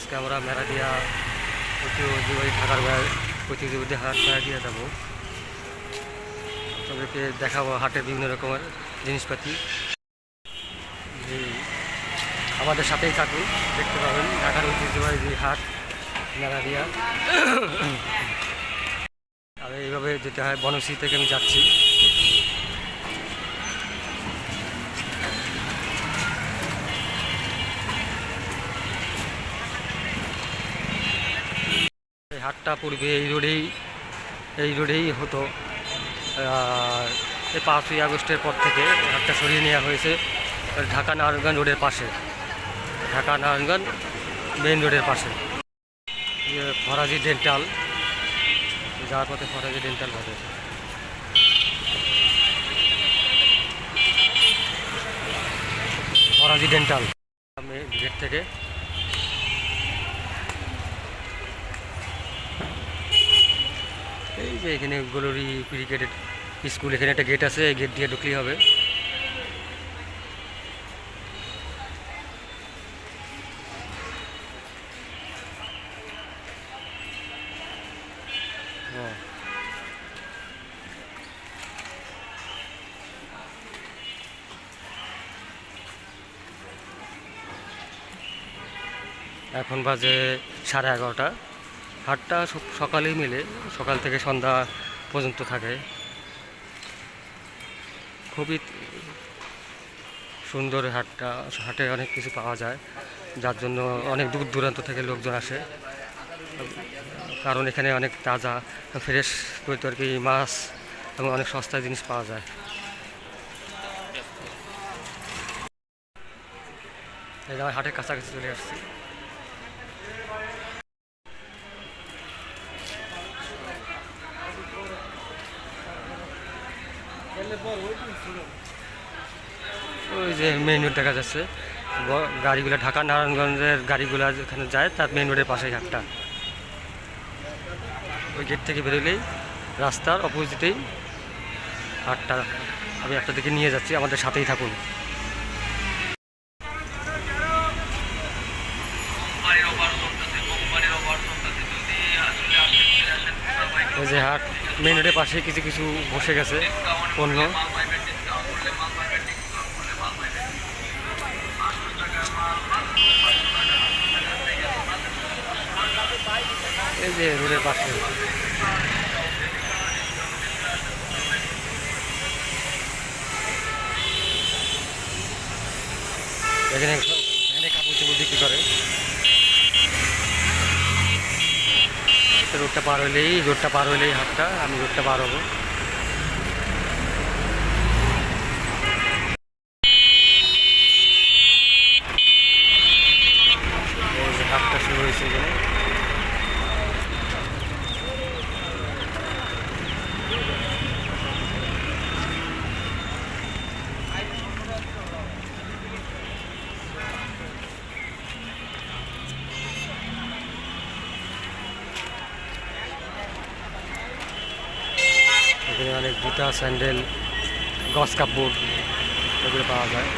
আজকে আমরা মেরাদিয়া ঐতিহ্যবাহী ঢাকার ঐতিহ্যবাহী হাট মেরাদিয়া যাবো। তাদেরকে দেখাবো হাটের বিভিন্ন রকমের জিনিসপাতি। আমাদের সাথেই থাকুন, দেখতে পাবেন ঢাকার ঐতিহ্যবাহী হাট মেরাদিয়া। আর এইভাবে যেতে হয়, বনশ্রী থেকে আমি যাচ্ছি। এই হাটটা পূর্বে এই রোডেই হতো। এই 5ই আগস্টের পর থেকে হাটটা সরিয়ে নেওয়া হয়েছে ঢাকা নারায়ণগঞ্জ রোডের পাশে, ঢাকা নারায়ণগঞ্জ মেইন রোডের পাশে। ফরাজি ডেন্টাল, যাওয়ার পথে ফরাজি ডেন্টাল হবে। ফরাজি ডেন্টাল গেট থেকে এই যে এখানে গোলরি ক্রিকেটের স্কুল, এখানে একটা গেট আছে, এই গেট দিয়ে ঢুকলেই হবে। এখন বাজে 11:30। হাটটা সকালেই মিলে, সকাল থেকে সন্ধ্যা পর্যন্ত থাকে। খুবই সুন্দর হাটটা, হাটে অনেক কিছু পাওয়া যায়, যার জন্য অনেক দূর দূরান্ত থেকে লোকজন আসে। কারণ এখানে অনেক তাজা ফ্রেশ তরকারি, মাছ এবং অনেক সস্তায় জিনিস পাওয়া যায়। এই হাটের কাছাকাছি চলে আসছি। ওই যে মেইন রোড দেখা যাচ্ছে, গাড়িগুলো ঢাকা নারায়ণগঞ্জের গাড়িগুলো যেখানে যায় তার মেইন রোডের পাশেই হাটটা। ওই গেট থেকে বেরোলেই রাস্তার অপোজিটেই হাটটা। আমি আপনাদেরকে নিয়ে যাচ্ছি, আমাদের সাথেই থাকুন। এই যে হাট মেইন রোডের পাশে কিছু কিছু বসে গেছে পণ্য। এই যে রোডের পাশে এখানে কাপড় চোপড় বিক্রি করে। রোডটা পার হইলেই হাটটা, আমি রোডটা পার হবো। হাটটা শুরু হয়েছে এখানে। এখানে অনেক জুতা, স্যান্ডেল, গস কাপড় এগুলো পাওয়া যায়।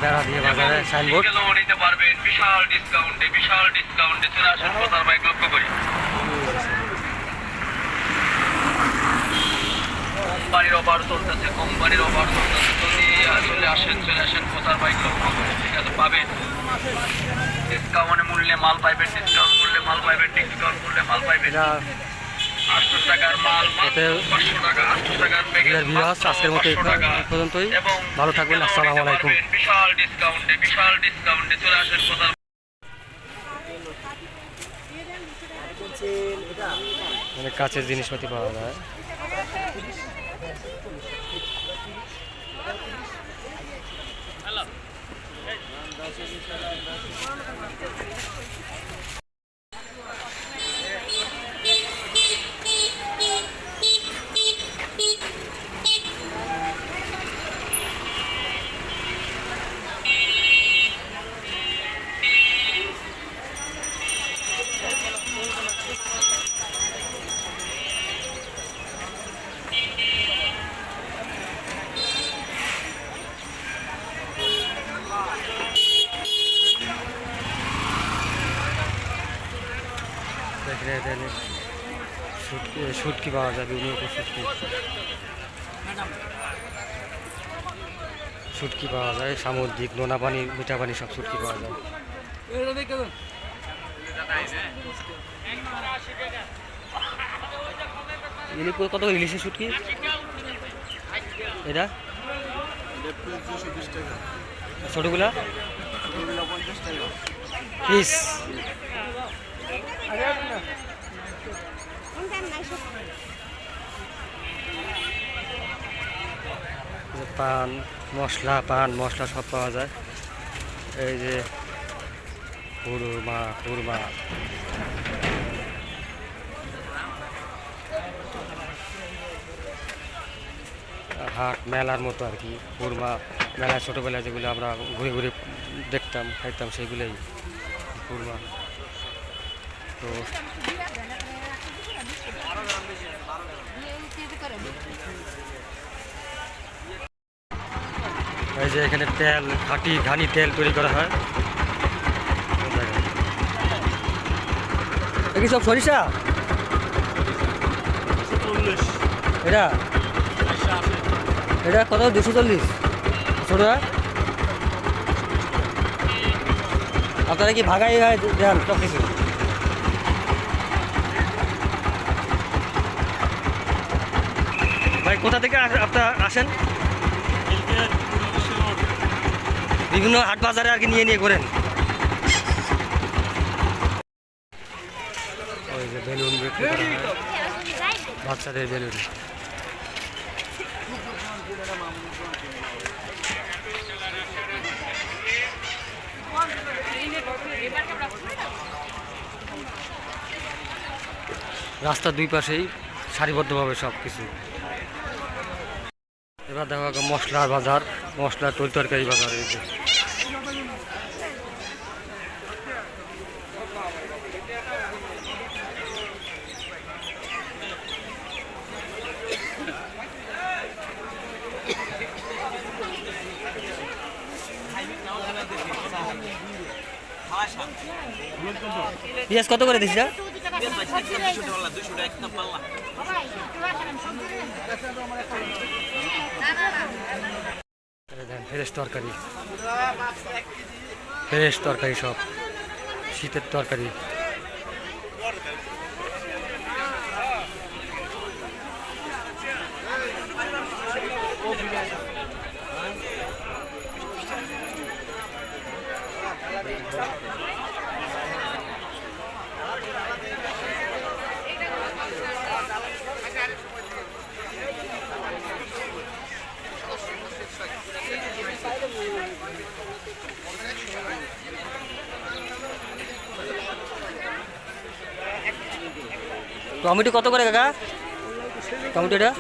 বেড়া দিয়ে বাজারে সাইনবোর্ড। বিশাল ডিসকাউন্টে চলে আসেন কোথার বাইক লক্ষ্য করি। কোম্পানির অফার চলতেছে, চলে আসেন কোথার বাইক লক্ষ্য করে। ঠিক আছে, পাবেন ডিসকাউন্ট মূল্যে মাল পাইবেন, ডিসকাউন্ট মূল্যে মাল পাইবেন। 800 টাকার মাল 500 টাকা, 800 টাকার প্যাকেজ আজকের মতো পর্যন্তই। ভালো থাকবেন, আসসালামু আলাইকুম। বিশাল ডিসকাউন্টে চলে আসেন কোথার। অনেক কাছের জিনিসপাতি পাওয়া যায়। এখানে শুটকি পাওয়া যায়, বিভিন্ন রকম শুটকি পাওয়া যায়, সামুদ্রিক, নোনা পানি, মিঠা পানি, সব শুটকি পাওয়া যায়। কত ইলিশের শুটকি এটা? ছোটগুলা পিস। পান মশলা সব পাওয়া যায়। এই যে খুরমা হাট মেলার মতো আর কি। খুরমা মেলায় ছোটোবেলায় যেগুলো আমরা ঘুরে ঘুরে দেখতাম, খাইতাম, সেগুলোই খুরমা। তো এই যে এখানে তেল, ঘানি তেল তৈরি করা হয়। কি সব সরিষা? এটা কত? 240 ছোটা। আপনারা কি ভাগাই দেন সব কিছু? ভাই কোথা থেকে আপনারা আসেন? বিভিন্ন হাট বাজারে আর কি নিয়ে করেন। ওই যে বেলুন বিক্রি করা হয়, বাচ্চাদের বেলুন। রাস্তার দুই পাশেই সারিবদ্ধভাবে সব কিছু। এবার দেখা গেল মশলার বাজার, মশলা তরকারি বাজার। এই যে পেঁয়াজ কত করে দিস? ফ্রেশ তরকারি সব, শীতের তরকারি। টমেটো কত করে কাকা? টমেটোটা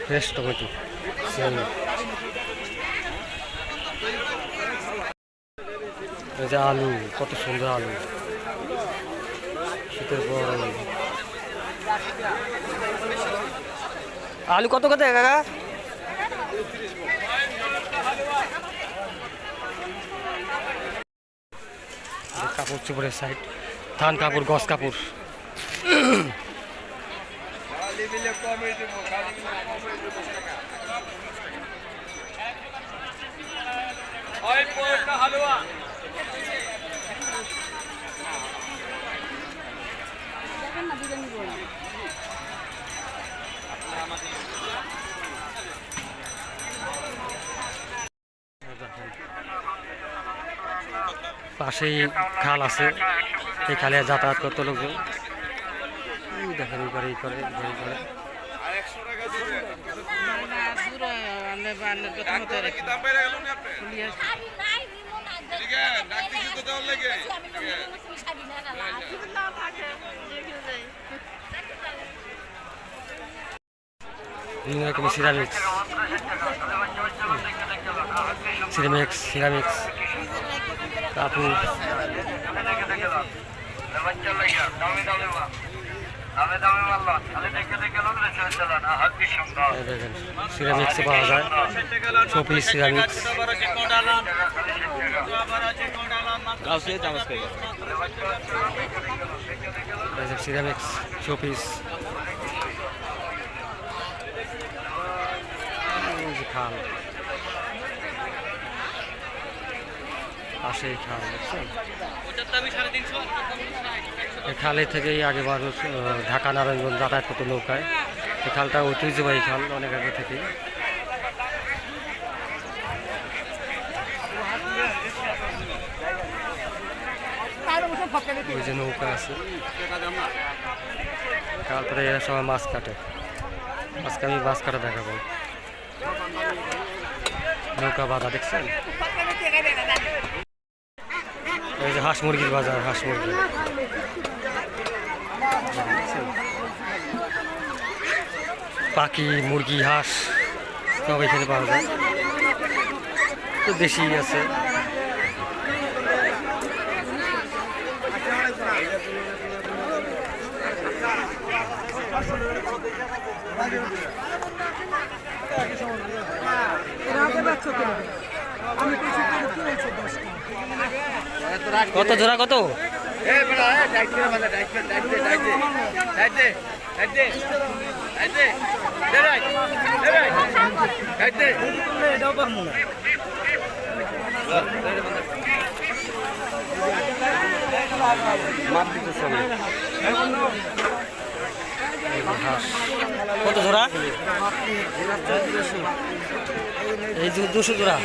ফ্রেশ টমেটো। এই যে আলু, কত সুন্দর আলু, শীতের বড় আলু কত কত কাকা? কাপড় চোপড়ের সাইড, ধান কাপড়, গস কাপড়। পাশেই খাল আছে, এই খালে যাতায়াত করতে লোকজন। দেখেন এই করে বিভিন্ন রকমের সিরামিক্স কাপড়। দেখেন সিরামিক্সে পাওয়া যায়, শোপিস সিরামিক্স। সিরামিক্স শোপিস, খাল পাশেই খাল, দেখছেন? এই খালে থেকেই আগে মানুষ ঢাকা নারায়ণগঞ্জ যাতায়াত করতো নৌকায়। এই খালটা ঐতিহ্যবাহী খাল অনেক আগে থেকেই। ওই যে নৌকা আছে, তারপরে এরা সবাই মাছ কাটে। আজকে আমি মাছ কাটা দেখাবো। নৌকা বাঁধা, দেখছেন? এই যে হাঁস মুরগির বাজার, হাঁস মুরগি, পাখি, মুরগি, হাঁস সব এখানে পাওয়া যায়। তো দেশি আছে। কত জোড়া কত? কত জোড়া? এই 200 জোড়া।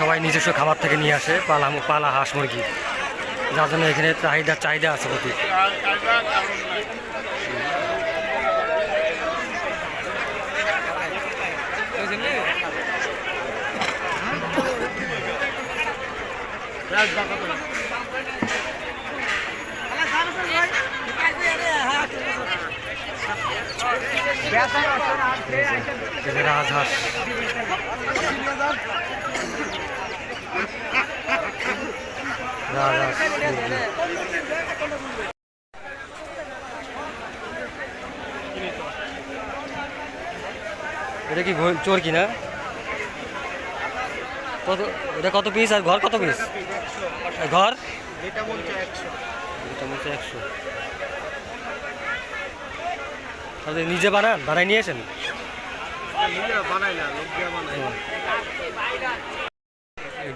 সবাই নিজস্ব খাবার থেকে নিয়ে আসে, পালা হাঁস মুরগি, যার জন্য এখানে চাহিদা আছে প্রতি। রাজহাঁস, এটা কি চোর কিনা? কত এটা, কত পিস? আর ঘর কত পিস? ঘর এটা বলছে 100। নিজে বানাই নিয়ে আসেন?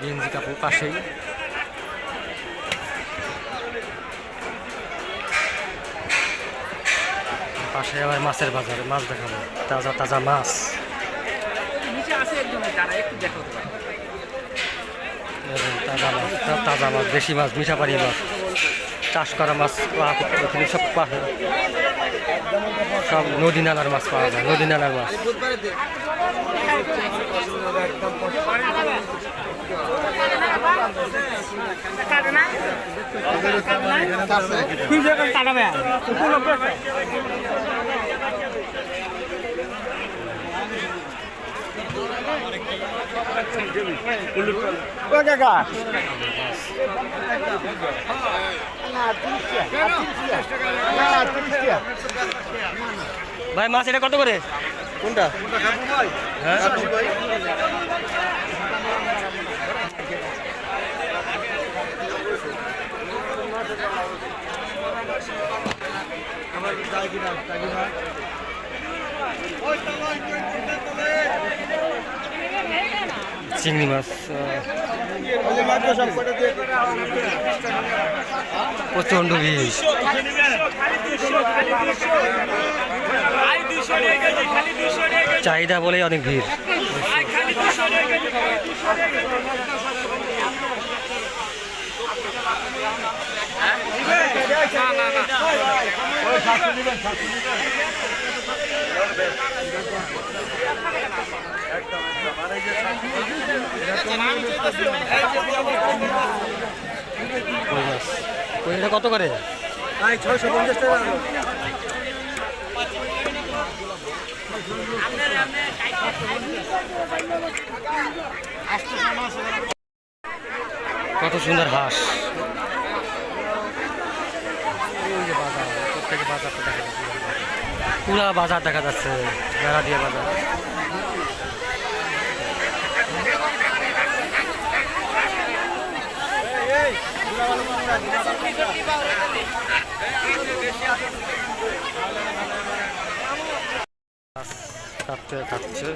গেঞ্জি কাপড় পাশেই। পাশে আবার মাছের বাজার, মাছ দেখাবো, তাজা তাজা মাছ। তাজা মাছ, দেশি মাছ, মিঠাপাড়ি মাছ, চাষ করা মাছ এখানে সব নদী নালার মাছ পাওয়া যায়, নদী নালার মাছ। ভাই মাছ এটা কত করে? কোনটা? হ্যাঁ, চিংড়ি মাছ প্রচন্ড ভিড়। চাহিদা বলেই অনেক ভিড়। একদম এটা কত করে? 650 টাকা। কত সুন্দর হাঁস। ওই যে বাজার, প্রত্যেকে বাজারটা দেখা যাচ্ছে, পুরা বাজার দেখা যাচ্ছে, মেলা দিয়ে বাজার। কাটতে খাচ্ছে।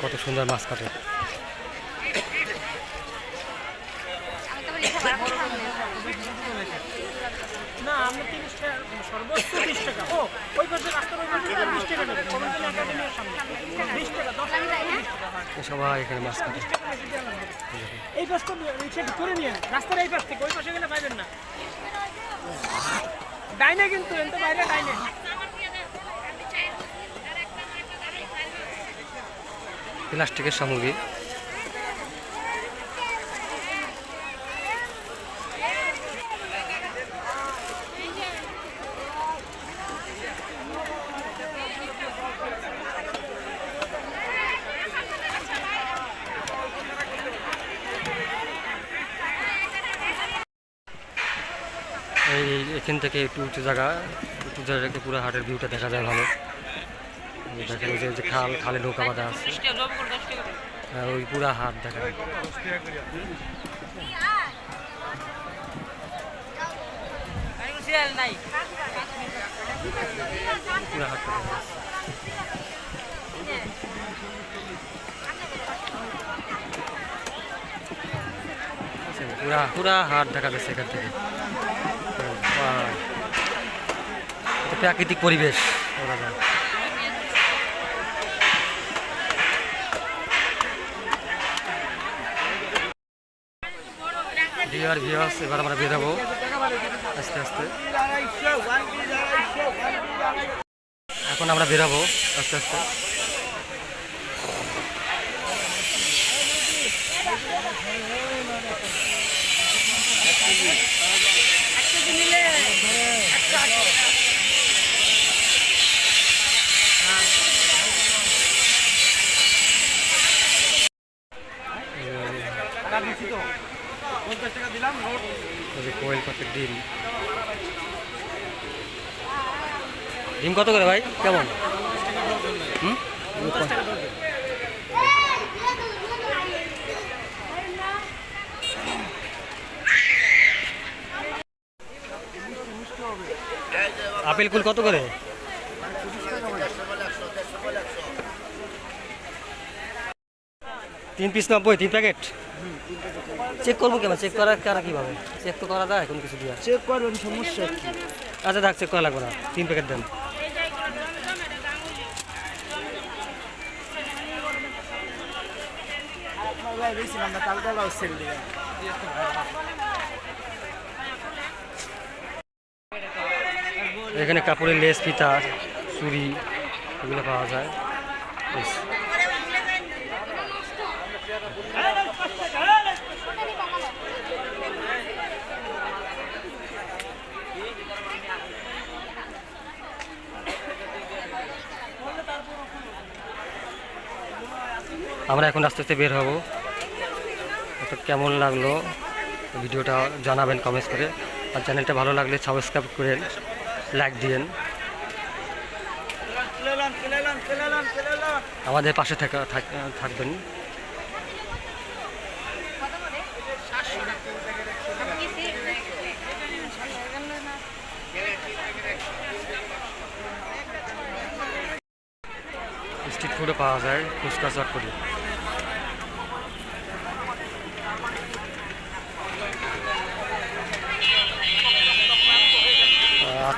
কত সুন্দর মাছ কাটে। না আমরা 30 টাকা সর্বোচ্চ 30 টাকা। ও ওই পাশে রাস্তার ওই পাশে 20 টাকা নেবে। কমিউনিটি একাডেমির সামনে 20 টাকা 10 টাকা। সবাই এখানে মাছ কাটে। এই পাশটা রিক্সা করে নিয়ে রাস্তার এই পাশ থেকে ওই পাশে গেলে পাইবেন না। ডাইনে কিন্তু এত বাইরে ডাইনে। প্লাস্টিকের সামগ্রী। এখান থেকে একটু উঁচু জায়গা থেকে পুরো হাটের ভিউটা দেখা যায় ভালো। দেখেন যে খালে নৌকা বাঁধা আছে, ওই পুরা হাট দেখা যায়। পুরা হাট পুরা হাট দেখা যাচ্ছে এখান থেকে। প্রাকৃতিক পরিবেশ বলা যায়। এবার আমরা বেরোবো আস্তে আস্তে। এখন আমরা বেরোবো আস্তে আস্তে। কোয়েল পাখির ডিম। ডিম কত করে ভাই? কেমন? আপেল কুল কত করে? 3 পিস 90, 3 প্যাকেট। চেক করবো কেন? চেক করা কিভাবে? চেক তো করা যায় কোনো কিছু দিয়ে। চেক করবেন, সমস্যা কি? আচ্ছা থাক, চেক করা লাগবে না, 3 প্যাকেট দেন। এখানে কাপড়ের লেস, ফিতা, চুড়ি এগুলো পাওয়া যায়। আমরা এখন আস্তে আস্তে বের হব। তো কেমন লাগলো ভিডিওটা জানাবেন কমেন্টস করে। আর চ্যানেলটা ভালো লাগলে সাবস্ক্রাইব করেন, লাইক দিন, আমাদের পাশে থাকবেন। স্ট্রিট ফুডও পাওয়া যায়, ফুচকা চটপটি।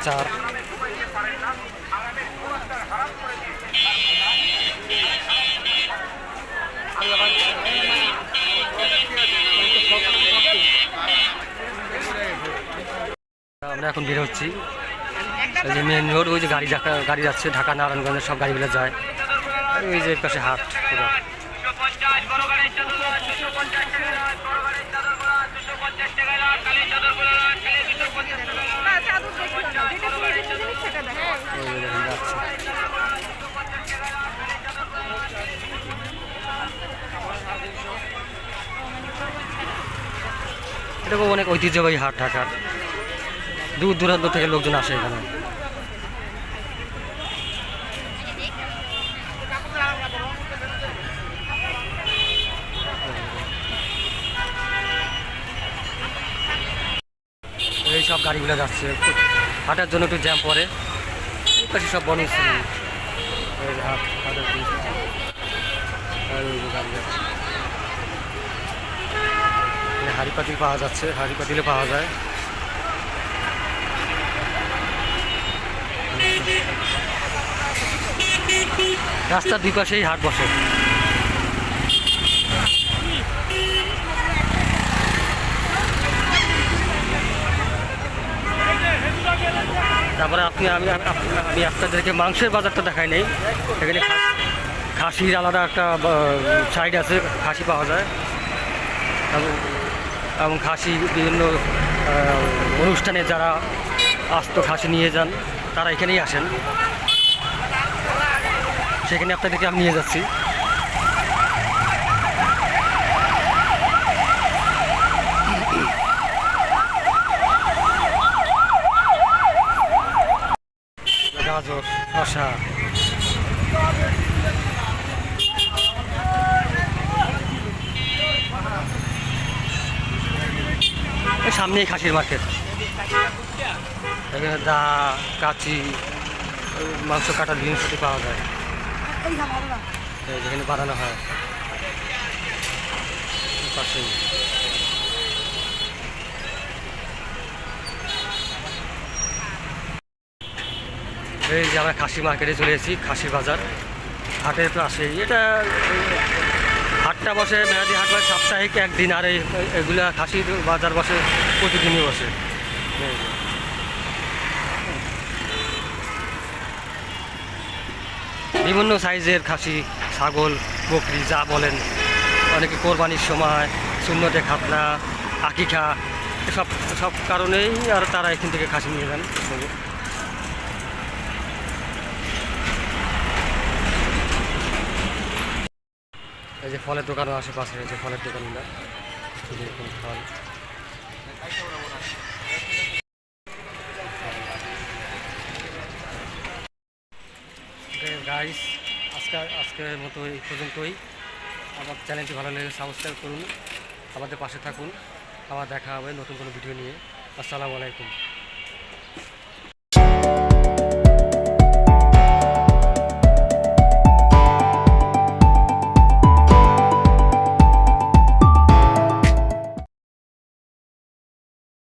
চার। আমরা এখন বের হচ্ছি, এই যে মেন রোড, ওই যে গাড়ি যাচ্ছে ঢাকা নারায়ণগঞ্জের সব গাড়িগুলো যায়। ওই যে পাশে হাট পুরো। ওই যে দেখুন যাচ্ছে। এটা অনেক ঐতিহ্যবাহী হাট ঢাকার, দূর দূরান্ত থেকে লোকজন আসে এখানে। এই সব গাড়িগুলো যাচ্ছে, হাঁটার জন্য একটু জ্যাম পড়ে, এই পাশে সব বন্ধ ছিল। হাড়ি পাতিল পাওয়া যাচ্ছে, হাড়ি পাতিলে পাওয়া যায়। রাস্তার দুই পাশেই হাট বসে। তারপরে আমি আপনাদেরকে মাংসের বাজারটা দেখাই নেই। এখানে খাসির আলাদা একটা সাইড আছে, খাসি পাওয়া যায় এবং খাসি বিভিন্ন অনুষ্ঠানে যারা আস্ত খাসি নিয়ে যান তারা এখানেই আসেন, সেখানে আপনাদেরকে আমি নিয়ে যাচ্ছি। গাজর, শসা, সামনেই খাসির মার্কেট। এখানে দা, কাঁচি, মাংস কাটার জিনিসপত্র পাওয়া যায়, যেখানে বানানো হয় পাশেই। এই যে আমরা খাসি মার্কেটে চলে এসেছি, খাসি বাজার হাটের পাশেই। এটা হাটটা বসে, মেয়াদি হাট বসে সাপ্তাহিক একদিন, আর এগুলা খাসির বাজার বসে প্রতিদিনই বসে। বিভিন্ন সাইজের খাসি, ছাগল, বকরি যা বলেন, অনেকে কোরবানির সময়, সুন্নতে খাতনা, আকিকা, সব কারণেই আর তারা এখান থেকে খাসি নিয়ে যান। এই যে ফলের দোকানও আশেপাশে, এই যে ফলের দোকানগুলো, ফল। গাইস, আজকের মতো এই পর্যন্তই। আমার চ্যানেলটি ভালো লাগলে সাবস্ক্রাইব করুন, আমাদের পাশে থাকুন। আবার দেখা হবে নতুন কোনো ভিডিও নিয়ে। আসসালামু আলাইকুম।